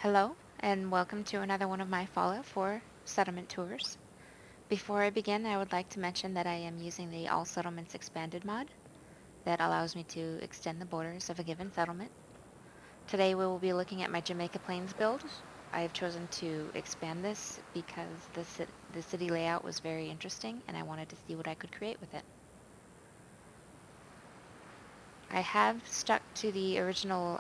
Hello, and welcome to another one of my Fallout 4 settlement tours. Before I begin, I would like to mention that I am using the All Settlements Expanded mod that allows me to extend the borders of a given settlement. Today we will be looking at my Jamaica Plains build. I have chosen to expand this because the city layout was very interesting and I wanted to see what I could create with it. I have stuck to the original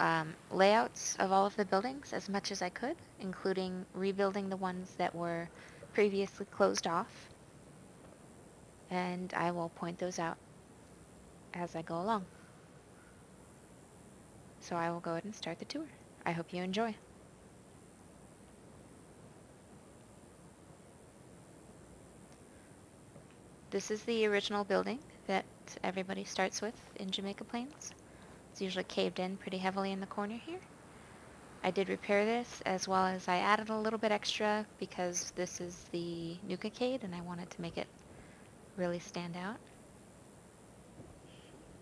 layouts of all of the buildings as much as I could, including rebuilding the ones that were previously closed off, and I will point those out as I go along. So I will go ahead and start the tour. I hope you enjoy. This is the original building that everybody starts with in Jamaica Plains. It's usually caved in pretty heavily in the corner here. I did repair this, as well as I added a little bit extra because this is the Nuka-cade and I wanted to make it really stand out.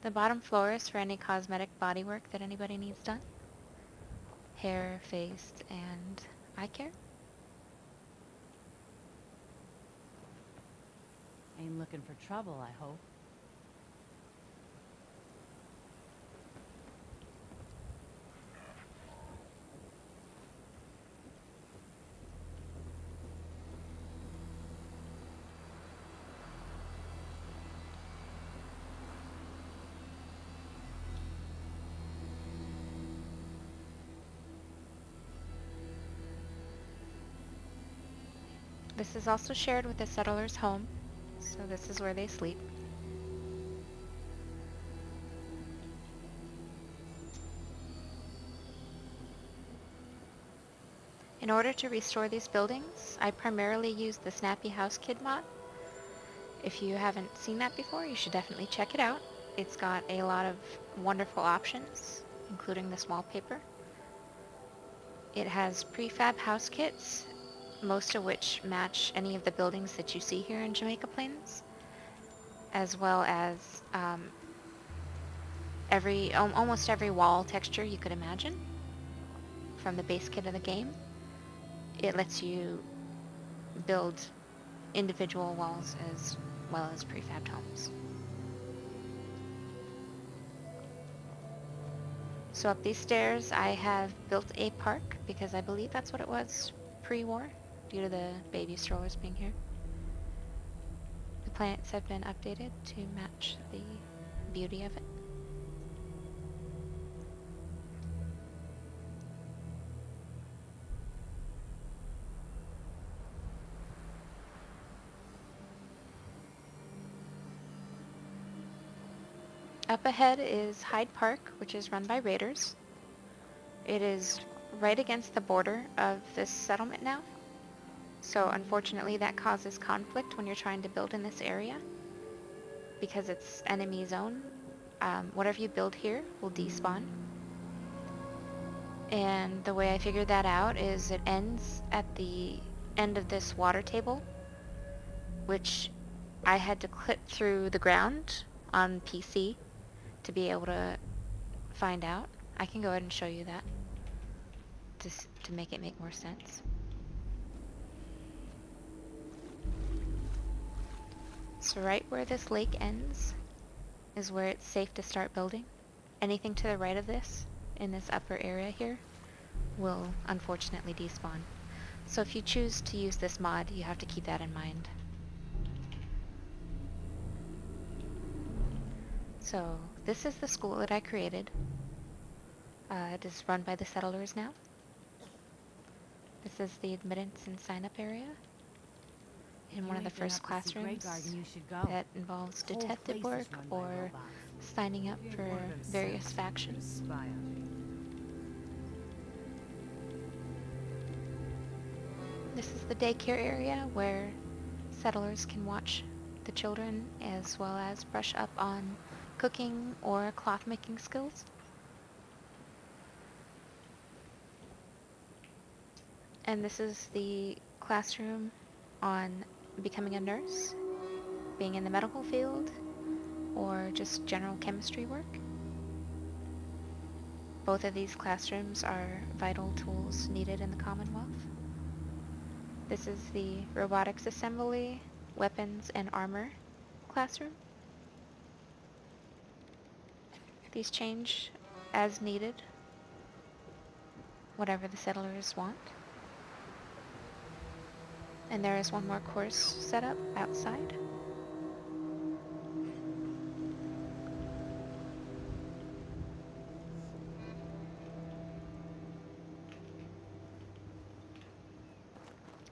The bottom floor is for any cosmetic bodywork that anybody needs done. Hair, face, and eye care. Ain't looking for trouble, I hope. This is also shared with the settler's home, so this is where they sleep. In order to restore these buildings, I primarily use the Snappy HouseKit mod. If you haven't seen that before, you should definitely check it out. It's got a lot of wonderful options, including this wallpaper. It has prefab house kits, most of which match any of the buildings that you see here in Jamaica Plains, as well as almost every wall texture you could imagine from the base kit of the game. It lets you build individual walls as well as prefabbed homes. So up these stairs I have built a park because I believe that's what it was pre-war due to the baby strollers being here. The plants have been updated to match the beauty of it. Up ahead is Hyde Park, which is run by raiders. It is right against the border of this settlement now. So unfortunately that causes conflict when you're trying to build in this area. Because it's enemy zone, whatever you build here will despawn. And the way I figured that out is it ends at the end of this water table, which I had to clip through the ground on PC to be able to find out. I can go ahead and show you that to make it make more sense. So right where this lake ends is where it's safe to start building. Anything to the right of this, in this upper area here, will unfortunately despawn. So if you choose to use this mod, you have to keep that in mind. So this is the school that I created. It is run by the settlers now. This is the admittance and sign-up area. In one of the first classrooms that involves detective work or signing up for various factions. This is the daycare area where settlers can watch the children as well as brush up on cooking or cloth making skills. And this is the classroom on becoming a nurse, being in the medical field, or just general chemistry work. Both of these classrooms are vital tools needed in the Commonwealth. This is the Robotics Assembly, Weapons and Armor classroom. These change as needed, whatever the settlers want. And there is one more course set up outside.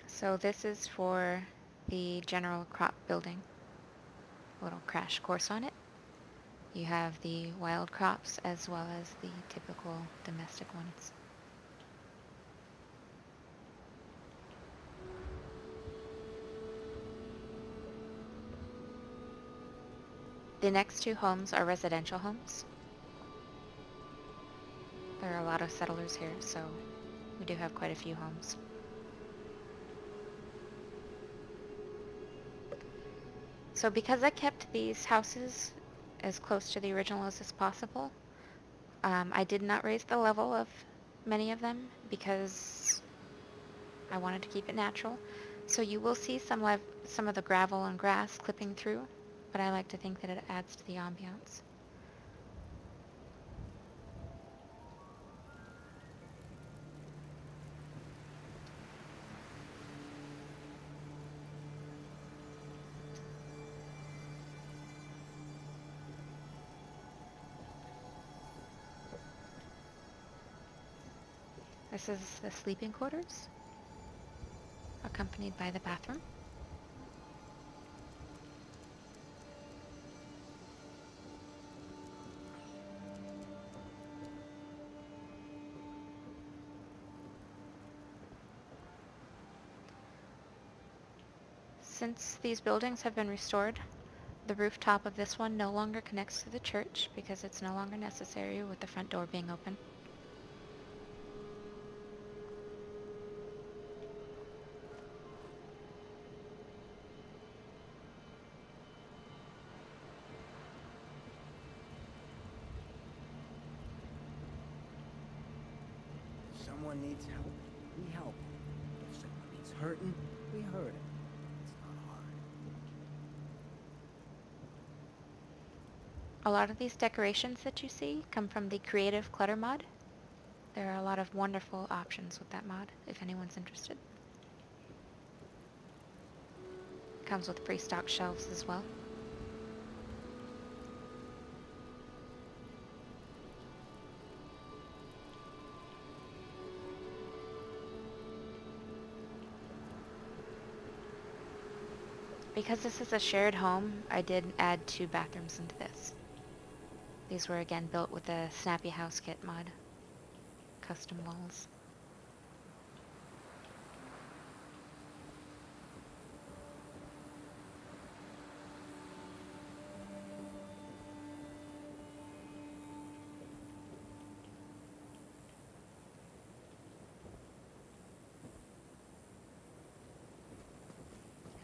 So this is for the general crop building. A little crash course on it. You have the wild crops as well as the typical domestic ones. The next two homes are residential homes. There are a lot of settlers here, so we do have quite a few homes. So because I kept these houses as close to the original as possible, I did not raise the level of many of them because I wanted to keep it natural. So you will see some of the gravel and grass clipping through, but I like to think that it adds to the ambiance. This is the sleeping quarters, accompanied by the bathroom. Since these buildings have been restored, the rooftop of this one no longer connects to the church because it's no longer necessary with the front door being open. If someone needs help, we help. If someone needs hurting, we hurt him. It's not hard. A lot of these decorations that you see come from the Creative Clutter mod. There are a lot of wonderful options with that mod, if anyone's interested. Comes with pre-stock shelves as well. Because this is a shared home, I did add 2 bathrooms into this. These were again built with the Snappy HouseKit mod. Custom walls.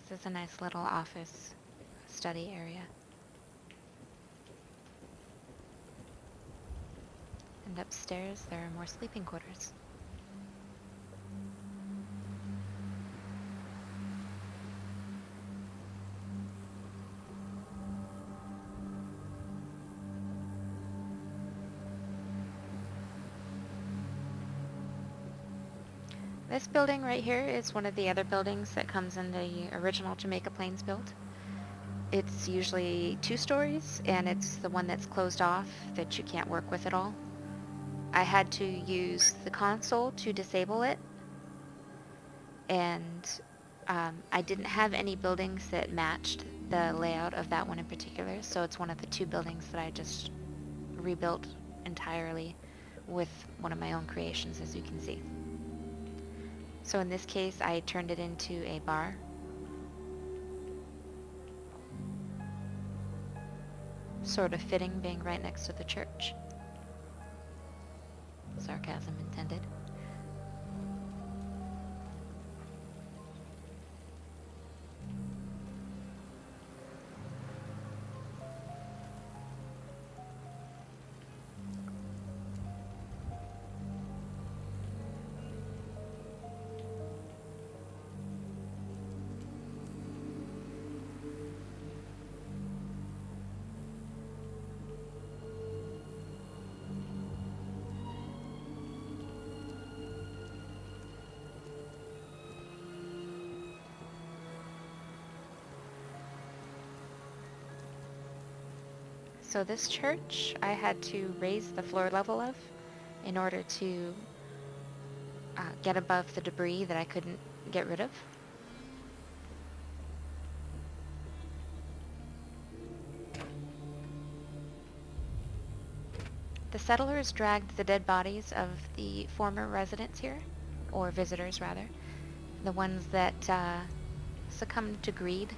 This is a nice little office study area. And upstairs there are more sleeping quarters. This building right here is one of the other buildings that comes in the original Jamaica Plains build. It's usually 2 stories, and it's the one that's closed off that you can't work with at all. I had to use the console to disable it, and I didn't have any buildings that matched the layout of that one in particular, so it's one of the 2 buildings that I just rebuilt entirely with one of my own creations, as you can see. So in this case, I turned it into a bar. Sort of fitting being right next to the church. Sarcasm intended. So this church I had to raise the floor level of in order to get above the debris that I couldn't get rid of. The settlers dragged the dead bodies of the former residents here, or visitors rather, the ones that succumbed to greed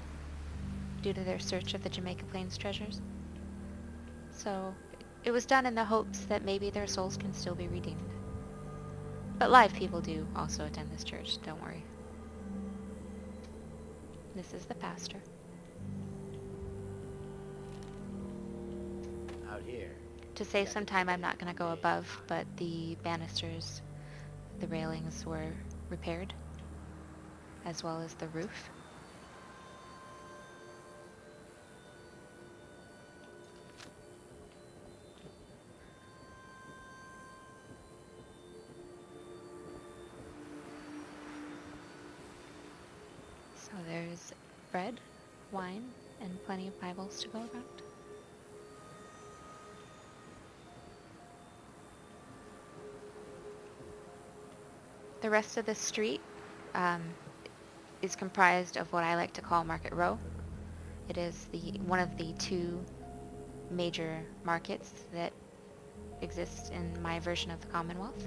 due to their search of the Jamaica Plains treasures. So it was done in the hopes that maybe their souls can still be redeemed. But live people do also attend this church, don't worry. This is the pastor. Out here. To save some time, I'm not going to go above, but the banisters, the railings were repaired, as well as the roof. So there's bread, wine, and plenty of Bibles to go around. The rest of the street is comprised of what I like to call Market Row. It is one of the two major markets that exist in my version of the Commonwealth.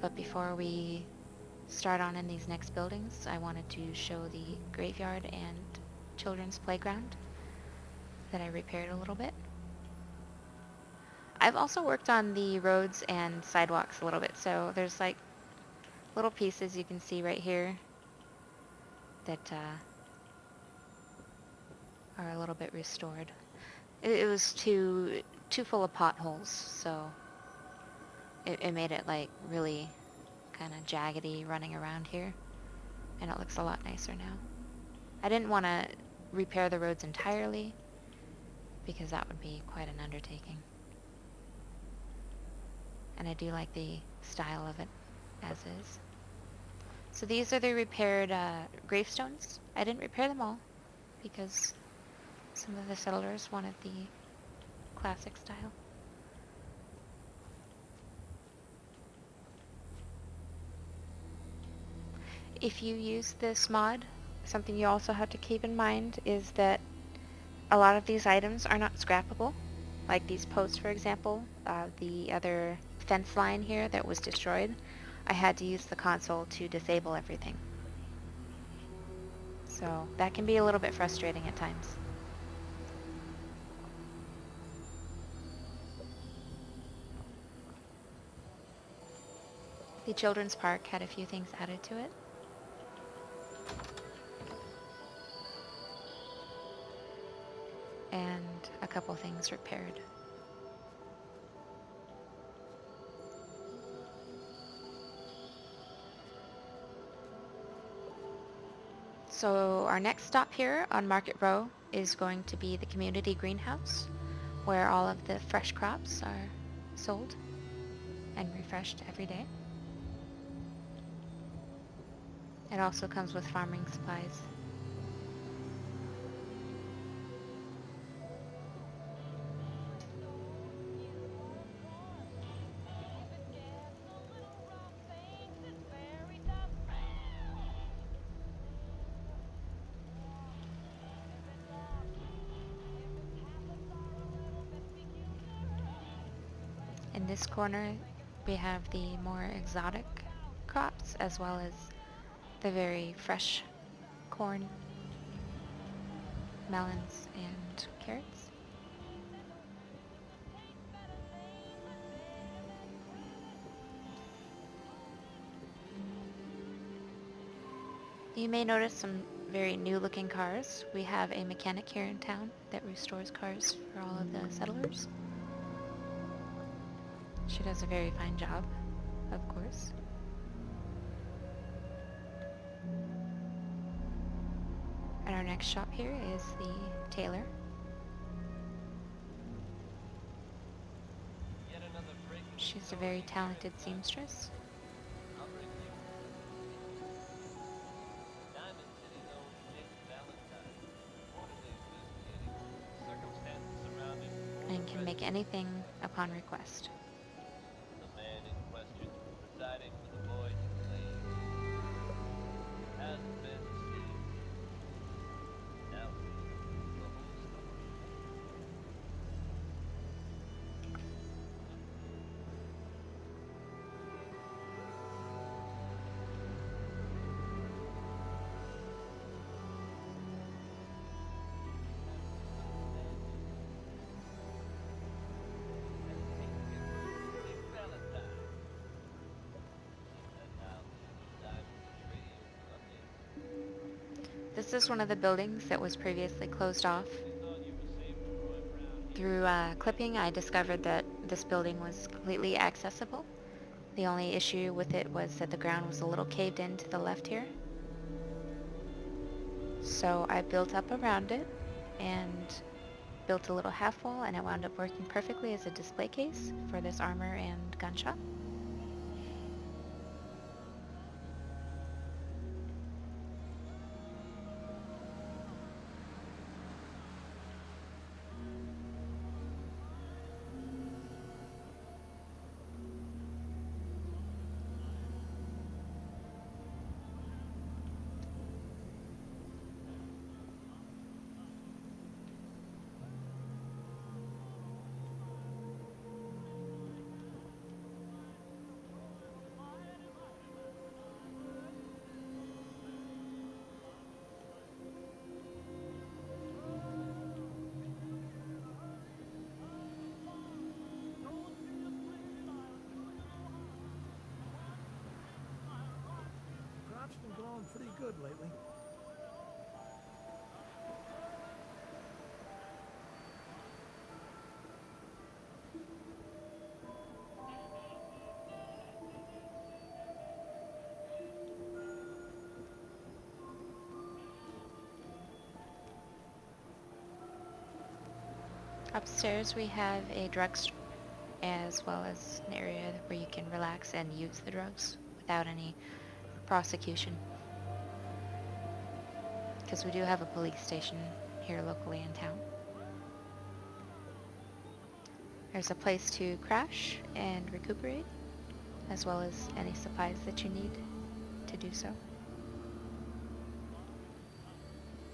But before we start on in these next buildings, I wanted to show the graveyard and children's playground that I repaired a little bit. I've also worked on the roads and sidewalks a little bit, so there's like little pieces you can see right here that are a little bit restored. It was too full of potholes, so it made it like really kind of jaggedy running around here, and it looks a lot nicer now. I didn't want to repair the roads entirely because that would be quite an undertaking. And I do like the style of it as is. So these are the repaired gravestones. I didn't repair them all because some of the settlers wanted the classic style. If you use this mod, something you also have to keep in mind is that a lot of these items are not scrappable. Like these posts, for example, the other fence line here that was destroyed, I had to use the console to disable everything. So that can be a little bit frustrating at times. The children's park had a few things added to it. And a couple things repaired. So our next stop here on Market Row is going to be the community greenhouse, where all of the fresh crops are sold and refreshed every day. It also comes with farming supplies. In this corner, we have the more exotic crops as well as the very fresh corn, melons, and carrots. You may notice some very new looking cars. We have a mechanic here in town that restores cars for all of the settlers. She does a very fine job, of course. And our next shop here is the tailor. She's a very talented seamstress. can make anything upon request. The man in question, presiding for the voyage claims hasn't been received yet. Now here's the whole story. This is one of the buildings that was previously closed off. Through clipping, I discovered that this building was completely accessible. The only issue with it was that the ground was a little caved in to the left here. So I built up around it and built a little half wall, and it wound up working perfectly as a display case for this armor and gun shop. Crop's been growing pretty good lately. Upstairs we have a drugstore as well as an area where you can relax and use the drugs without any prosecution. Because we do have a police station here locally in town. There's a place to crash and recuperate, as well as any supplies that you need to do so.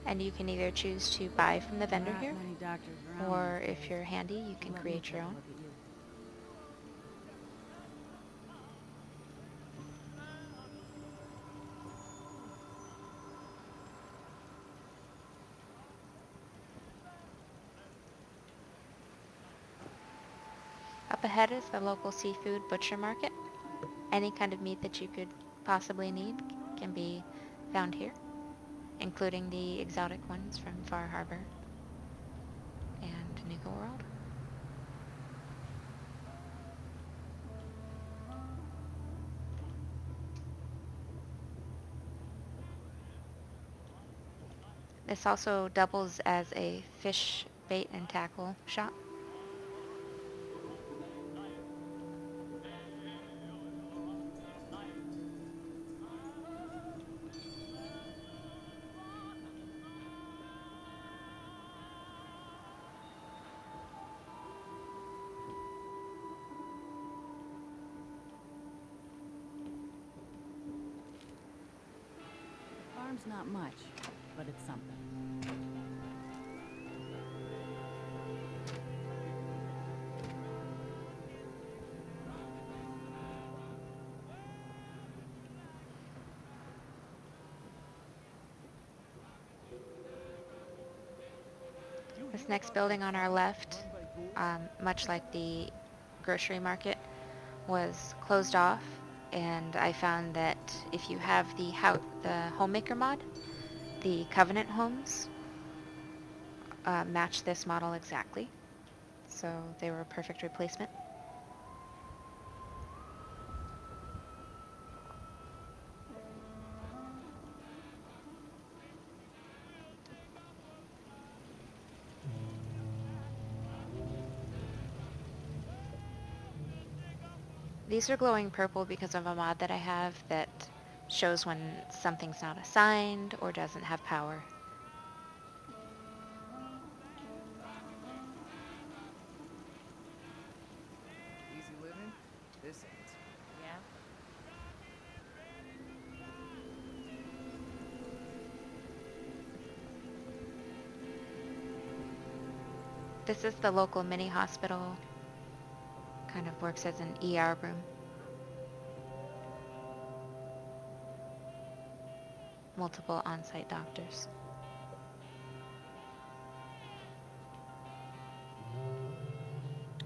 And you can either choose to buy from the vendor Not here, many doctors around or these if days. you're handy, you can Let me create take your a own. look at you. Up ahead is the local seafood butcher market. Any kind of meat that you could possibly need can be found here, including the exotic ones from Far Harbor and New World. This also doubles as a fish bait and tackle shop. Farm's not much, but it's something. This next building on our left, much like the grocery market, was closed off, and I found that if you have the Homemaker mod, the Covenant homes match this model exactly, so they were a perfect replacement. These are glowing purple because of a mod that I have that shows when something's not assigned or doesn't have power. This ain't. Yeah? This is the local mini hospital. Kind of works as an ER room. Multiple on-site doctors.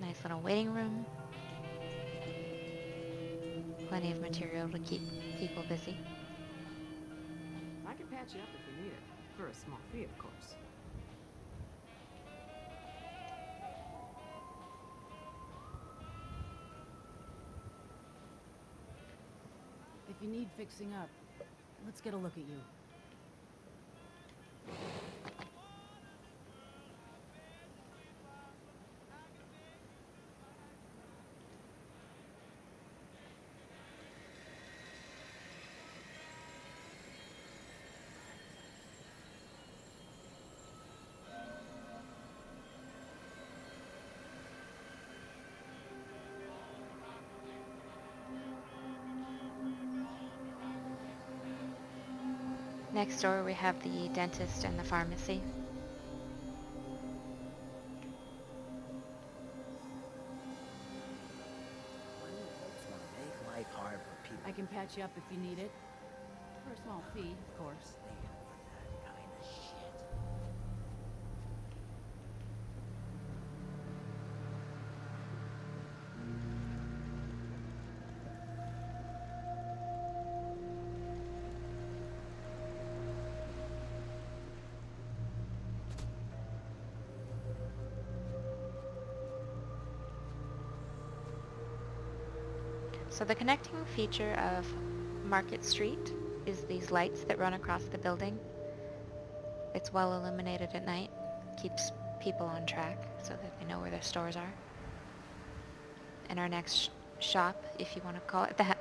Nice little waiting room. Plenty of material to keep people busy. I can patch you up if you need it. For a small fee, of course. If you need fixing up, let's get a look at you. Next door we have the dentist and the pharmacy. Why do folks want to make life hard for people? I can patch you up if you need it. For a small fee, of course. Stand for that kind of shit. So the connecting feature of Market Street is these lights that run across the building. It's well illuminated at night, keeps people on track so that they know where their stores are. And our next shop, if you want to call it that,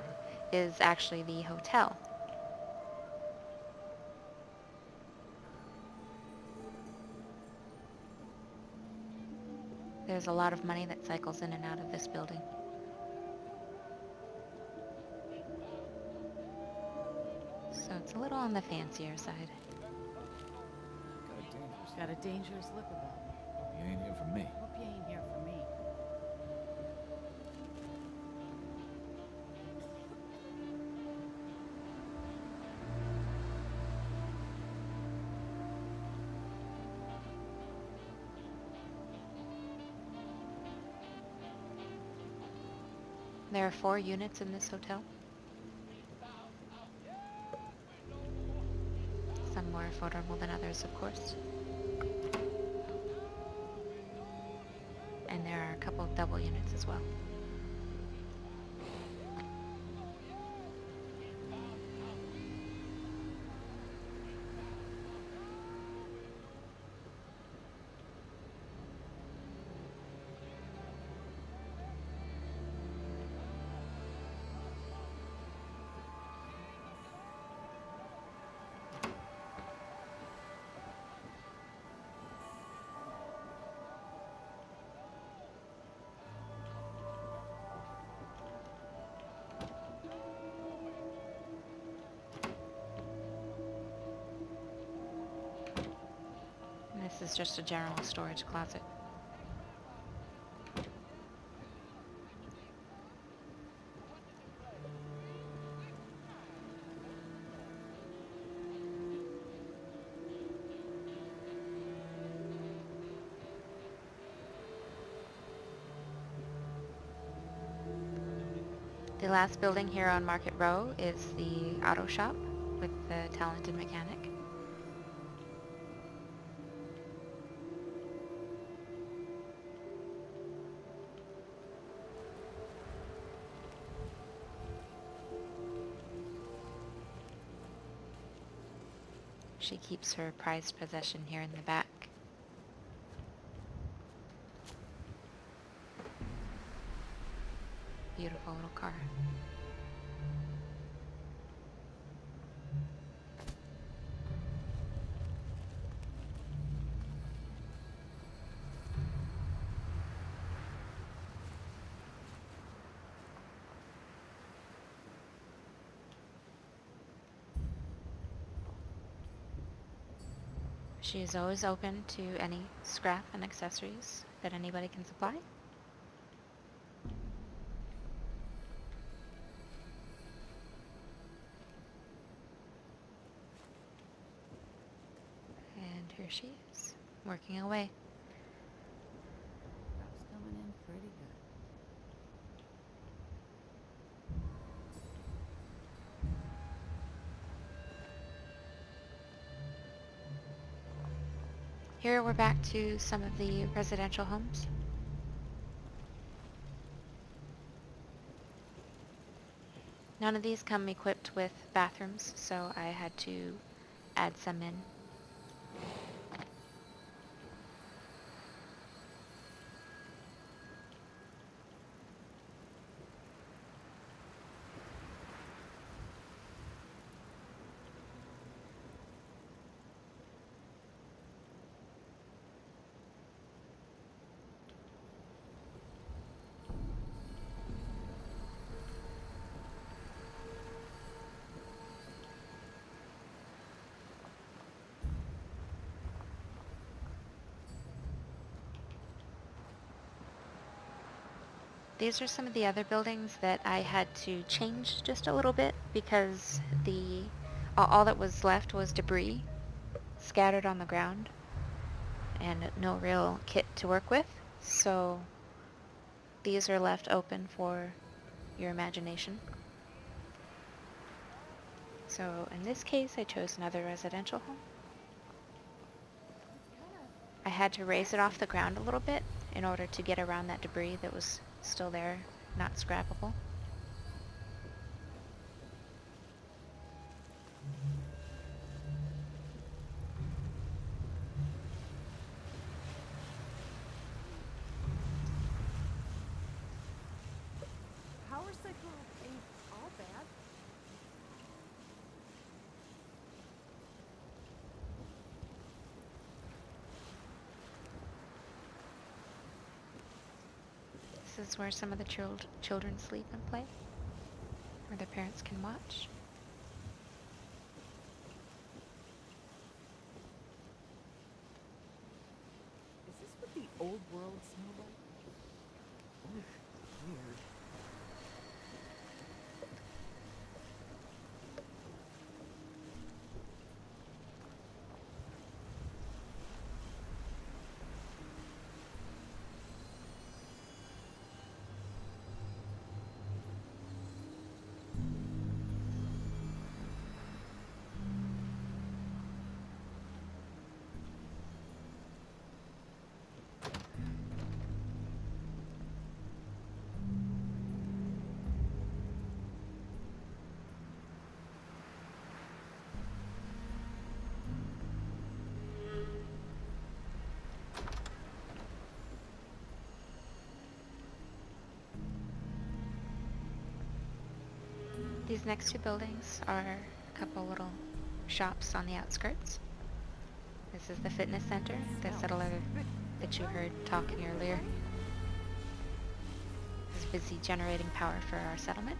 is actually the hotel. There's a lot of money that cycles in and out of this building. So it's a little on the fancier side. Got a dangerous look about it. You ain't here for me. Hope you ain't here for me. There are 4 units in this hotel. Some more affordable than others, of course. And there are a couple of double units as well. And this is just a general storage closet. The last building here on Market Row is the auto shop with the talented mechanic. She keeps her prized possession here in the back. Beautiful little car. She is always open to any scrap and accessories that anybody can supply. And here she is, working away. Crap's coming in pretty good. Here we're back to some of the residential homes. None of these come equipped with bathrooms, so I had to add some in. These are some of the other buildings that I had to change just a little bit because all that was left was debris scattered on the ground and no real kit to work with. So these are left open for your imagination. So in this case, I chose another residential home. I had to raise it off the ground a little bit in order to get around that debris that was still there, not scrappable. Power cycle ain't all bad. This is where some of the children sleep and play, where their parents can watch. Is this what the old world smelled like? Ugh, weird. These next two buildings are a couple little shops on the outskirts. This is the fitness center, the settler that you heard talking earlier is busy generating power for our settlement.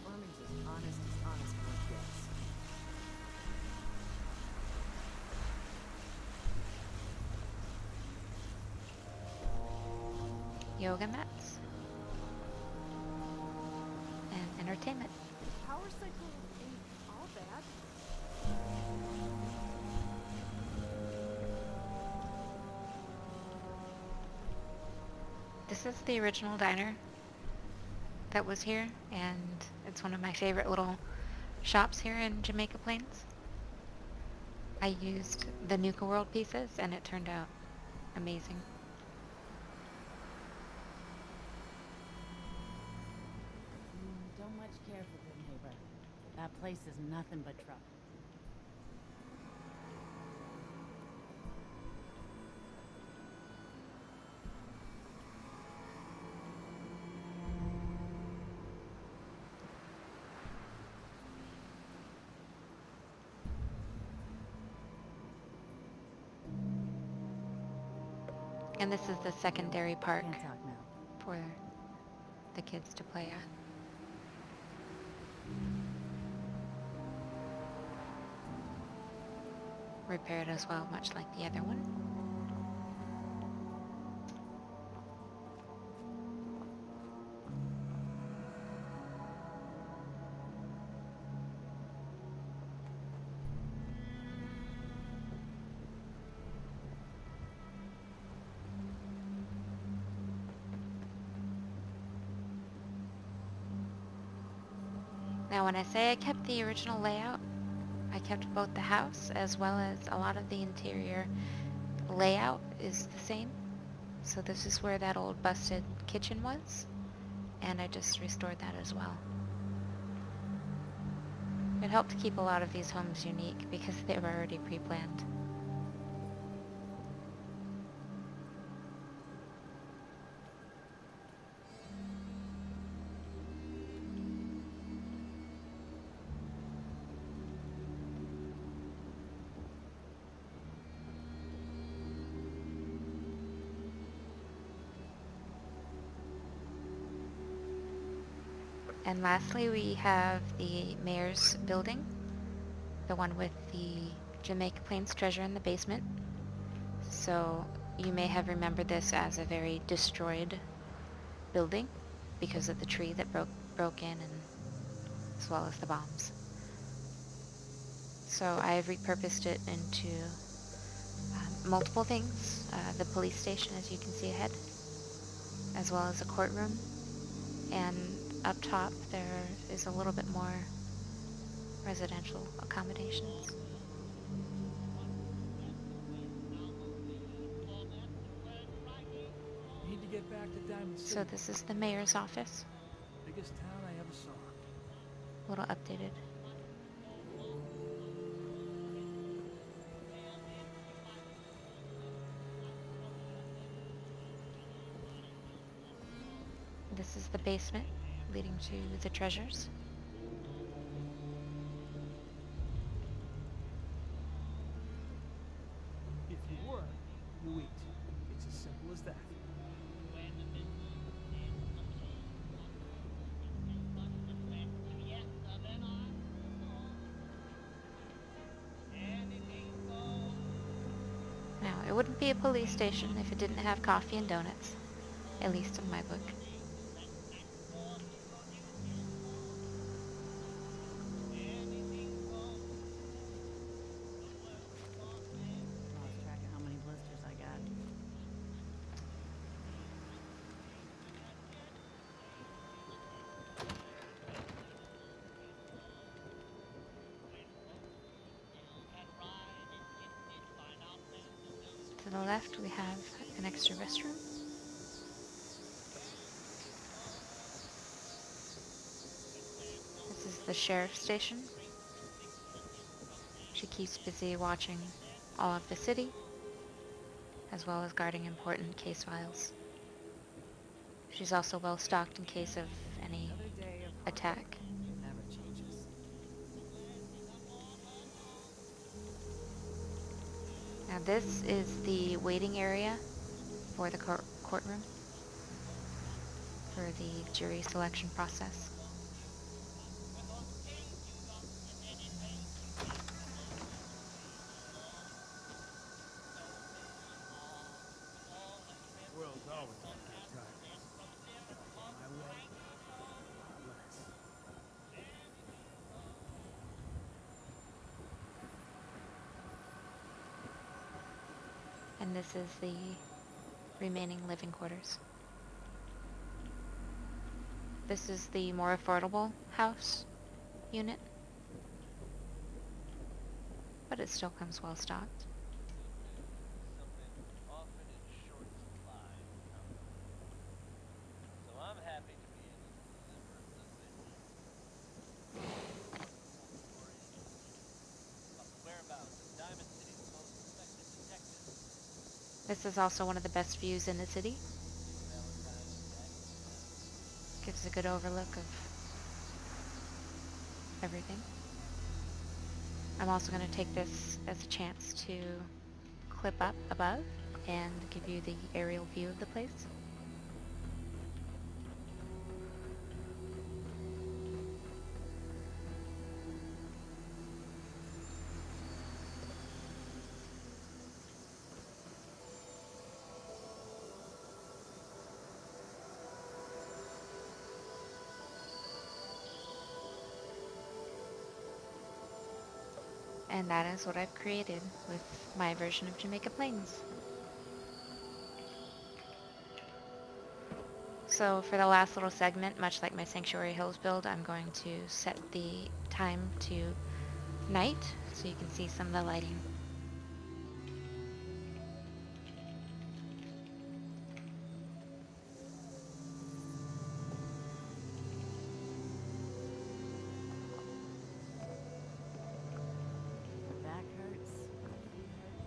Farming's as honest work gets. Yoga mats and entertainment. Power cycle ain't all bad. This is the original diner that was here, and it's one of my favorite little shops here in Jamaica Plains. I used the Nuka World pieces, and it turned out amazing. Don't much care for good neighbor. That place is nothing but trouble. And this is the secondary park Can't talk now. for the kids to play at. Repaired as well, much like the other one. Now when I say I kept the original layout, I kept both the house as well as a lot of the interior layout is the same. So this is where that old busted kitchen was, and I just restored that as well. It helped keep a lot of these homes unique because they were already pre-planned. And lastly, we have the mayor's building, the one with the Jamaica Plains treasure in the basement. So you may have remembered this as a very destroyed building because of the tree that broke in, and as well as the bombs. So I've repurposed it into multiple things. The police station, as you can see ahead, as well as a courtroom. And up top there is a little bit more residential accommodations. Need to get back to Diamond City. So this is the mayor's office, Biggest town I ever saw. a little updated. This is the basement leading to the treasures. If you work, you eat. It's as simple as that. Now, it wouldn't be a police station if it didn't have coffee and donuts, at least in my book. Lost track of how many blisters I got. To the left, we have an extra restroom. This is the sheriff's station. She keeps busy watching all of the city, as well as guarding important case files. She's also well stocked in case of any Another day of hard attack. work. Never changes. Now this is the waiting area for the courtroom for the jury selection process. World's always like that time. My way, not less. And this is the remaining living quarters. This is the more affordable house unit, but it still comes well stocked. Something often in short supply. So I'm happy to be able to deliver the good news. About the whereabouts of Diamond City's most respected detective. This is also one of the best views in the city. Gives a good overlook of everything. I'm also going to take this as a chance to clip up above and give you the aerial view of the place. And that is what I've created with my version of Jamaica Plains. So for the last little segment, much like my Sanctuary Hills build, I'm going to set the time to night so you can see some of the lighting. Back hurts. Feet hurt.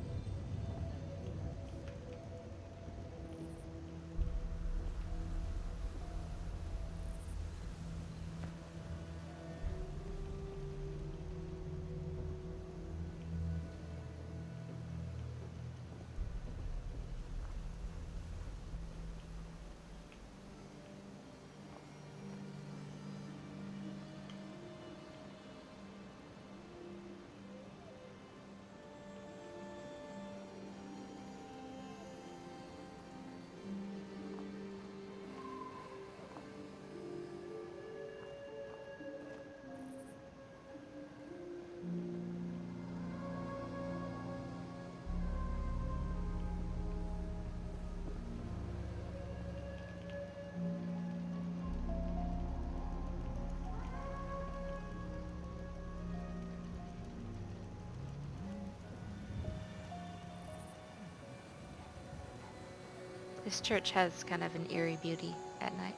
This church has kind of an eerie beauty at night.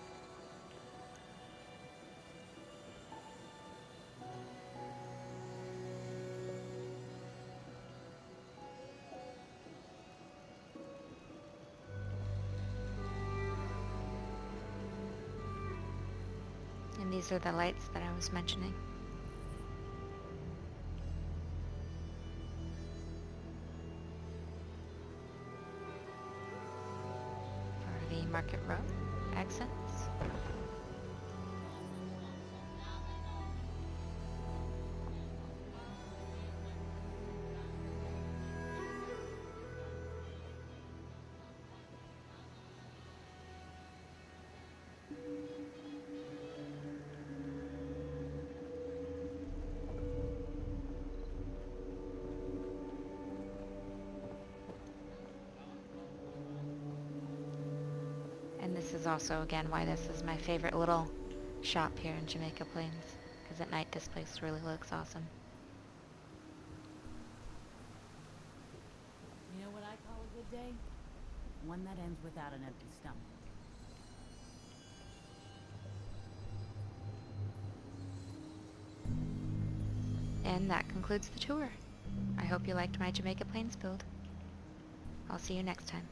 And these are the lights that I was mentioning. For the Market Road accents. And this is also, again, why this is my favorite little shop here in Jamaica Plains. Because at night this place really looks awesome. You know what I call a good day? One that ends without an empty stomach. And that concludes the tour. I hope you liked my Jamaica Plains build. I'll see you next time.